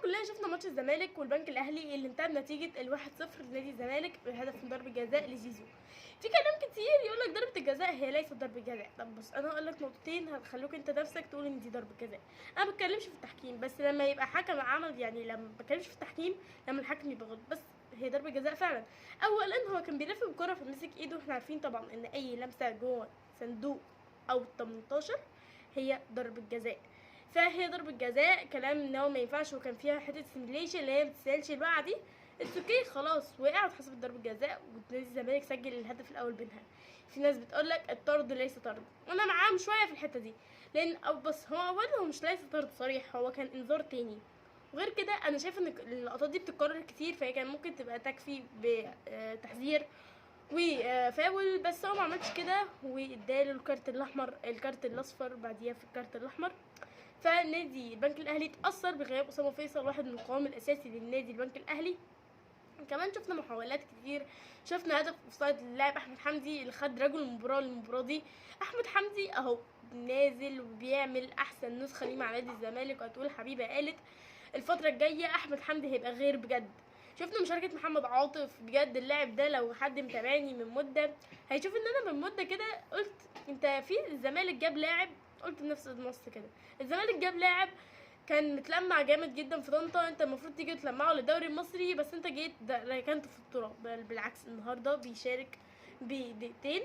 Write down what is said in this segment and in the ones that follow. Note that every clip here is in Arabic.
كلنا شفنا ماتش الزمالك والبنك الاهلي اللي انتهى بنتيجه 1-0 لنادي الزمالك بهدف من ضربه جزاء لزيزو. في كلام كتير يقول لك ضربه الجزاء هي ليست ضربه جزاء. طب بص، انا هقول لك نقطتين هتخلوك انت نفسك تقول ان دي ضربه جزاء. انا ما بتكلمش في التحكيم، بس لما يبقى حكم عمل، يعني لما ما بتكلمش في التحكيم لما الحكم يبقى غلط، بس هي ضربه جزاء فعلا. اولا هو كان بيلف الكره فمسك ايده، واحنا عارفين طبعا ان اي لمسه جوه صندوق او 18 هي ضربه جزاء. فهي ضربة جزاء، كلام ان هو ما ينفعش، وكان فيها حته سيميليشن اللي هي ما بتسالش الوقعه دي. اوكي خلاص، وقع واتحسبت ضربة جزاء، ونادي الزمالك سجل الهدف الاول منها. في ناس بتقول لك الطرد ليس طرد، وانا معاهم شويه في الحته دي، لان او بس هو اولا هو مش ليس طرد صريح، هو كان انذار تاني. وغير كده انا شايفه ان اللقطات دي بتتكرر كتير، فهي كان ممكن تبقى تكفي بتحذير وفاول، بس هو ما عملش كده واداله الكارت الاحمر، الكارت الاصفر بعديها في الكارت الاحمر. فنادي البنك الاهلي اتاثر بغياب اسامه فيصل، واحد من القوام الاساسي للنادي البنك الاهلي. كمان شفنا محاولات كتير، شفنا هدف اوفسايد للاعب احمد حمدي اللي خد رجل المباراه دي. احمد حمدي اهو نازل وبيعمل احسن نسخه ليه مع نادي الزمالك، وهتقول حبيبه قالت الفتره الجايه احمد حمدي هيبقى غير بجد. شفنا مشاركه محمد عاطف، بجد اللاعب ده لو حد متابعني من مده هيشوف ان انا من مده كده قلت انت في الزمالك جاب لاعب، قلت بنفس النص كده الزمالك جاب لاعب كان متلمع جامد جدا في طنطا، انت المفروض تيجي تلمعه للدوري المصري، بس انت جيت ركنت في التراب. بالعكس النهارده بيشارك بدقيقتين،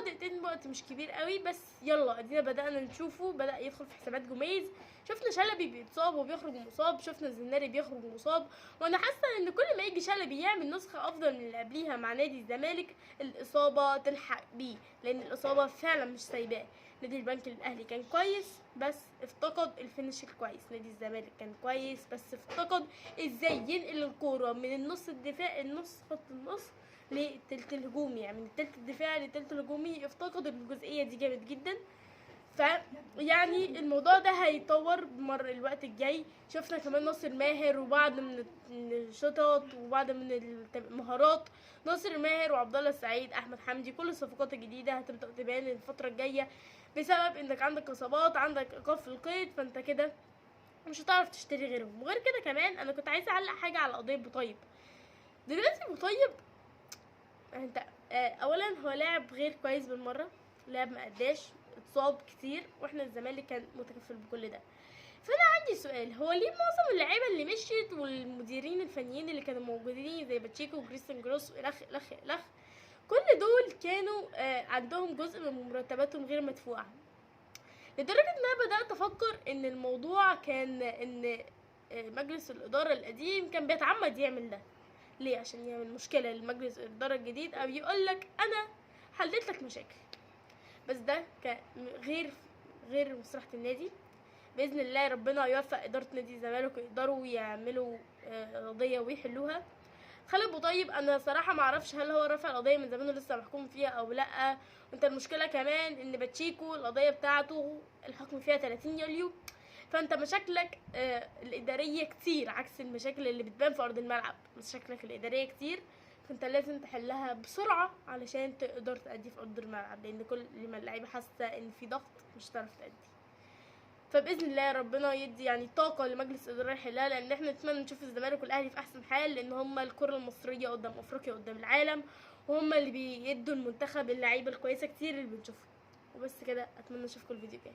دقيقتين وقت مش كبير قوي، بس يلا ادينا بدأنا نشوفه، بدأ يدخل في حسابات جوميز. شفنا شلبي بيتصاب وبيخرج مصاب، شفنا الزناري بيخرج مصاب، وانا حاسه ان كل ما يجي شلبي يعمل نسخه افضل من اللي قبليها مع نادي الزمالك الاصابه تلحق بيه، لان الاصابه فعلا مش سايباه. نادي البنك الاهلي كان كويس بس افتقد الفينش الكويس، نادي الزمالك كان كويس بس افتقد ازاي ينقل الكوره من النص الدفاع، النص خط النص للتلت الهجومي، يعني من التلت الدفاعي للتلت الهجومي، افتقد الجزئيه دي جامد جدا. ف يعني الموضوع ده هيطور مر الوقت الجاي. شفنا كمان ناصر ماهر وبعض من الشطط وبعض من المهارات، ناصر ماهر وعبد الله السعيد احمد حمدي، كل الصفقات الجديده هتبدا تبان الفتره الجايه، بسبب انك عندك اصابات، عندك ايقاف في القيد، فانت كده مش هتعرف تشتري غيرهم. وغير كده كمان انا كنت عايزه اعلق حاجه على قضيه بوطيب. دلوقتي بوطيب انت اولا هو لاعب غير كويس بالمره، لاعب ما اداش، اتصاب كتير، واحنا الزمالك كان متكفل بكل ده. فانا عندي سؤال، هو ليه معظم اللعيبه اللي مشيت والمديرين الفنيين اللي كانوا موجودين زي باتشيكو وكريستيان جروس والخ كل دول كانوا عندهم جزء من مرتباتهم غير مدفوعه، لدرجه ان انا بدات افكر ان الموضوع كان ان مجلس الاداره القديم كان بيتعمد يعمل ده. ليه؟ عشان يعمل مشكله لمجلس الاداره الجديد، او يقولك انا حليت لك مشاكل. بس ده غير مصلحه النادي. باذن الله ربنا يوفق اداره نادي الزمالك ويقدروا يعملوا قضيه ويحلوها. خالد بوطيب انا صراحه ما اعرفش هل هو رفع القضيه من زمان ولسه محكوم فيها او لا. وانت المشكله كمان ان باتشيكو القضيه بتاعته الحكم فيها 30 يوليو، فانت مشاكلك الاداريه كتير عكس المشاكل اللي بتبان في ارض الملعب، مشاكلك الاداريه كتير، فانت لازم تحلها بسرعه علشان تقدر تأدي في ارض الملعب، لان كل ما اللعيبه حاسه ان في ضغط مش هتعرف تأدي. فباذن الله ربنا يدي يعني طاقه لمجلس الاداره يحلها، لان احنا نتمنى نشوف الزمالك والاهلي في احسن حال، لان هما الكره المصريه قدام افريقيا قدام العالم، وهما اللي بيدوا المنتخب اللعيبه الكويسه كتير اللي بنشوفها. وبس كده، اتمنى اشوفكم الفيديو الجاي.